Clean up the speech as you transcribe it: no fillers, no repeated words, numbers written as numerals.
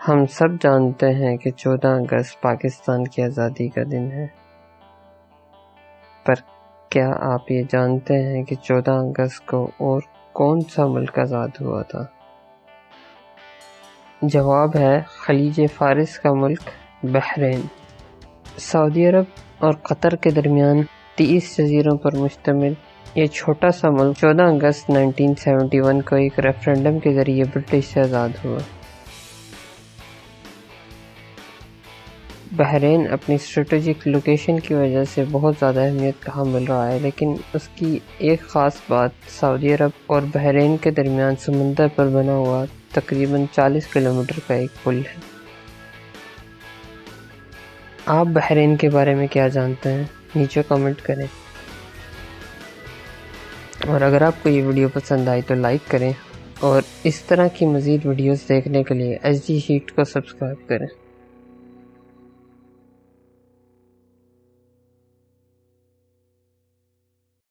ہم سب جانتے ہیں کہ 14 اگست پاکستان کی آزادی کا دن ہے، پر کیا آپ یہ جانتے ہیں کہ 14 اگست کو اور کون سا ملک آزاد ہوا تھا؟ جواب ہے خلیج فارس کا ملک بحرین۔ سعودی عرب اور قطر کے درمیان 30 جزیروں پر مشتمل یہ چھوٹا سا ملک 14 اگست 1971 کو ایک ریفرنڈم کے ذریعے برٹش سے آزاد ہوا۔ بحرین اپنی اسٹریٹجک لوکیشن کی وجہ سے بہت زیادہ اہمیت کا حامل رہا ہے، لیکن اس کی ایک خاص بات سعودی عرب اور بحرین کے درمیان سمندر پر بنا ہوا تقریباً 40 کلومیٹر کا ایک پل ہے۔ آپ بحرین کے بارے میں کیا جانتے ہیں؟ نیچے کمنٹ کریں، اور اگر آپ کو یہ ویڈیو پسند آئی تو لائک کریں، اور اس طرح کی مزید ویڈیوز دیکھنے کے لیے SG Sheet کو سبسکرائب کریں۔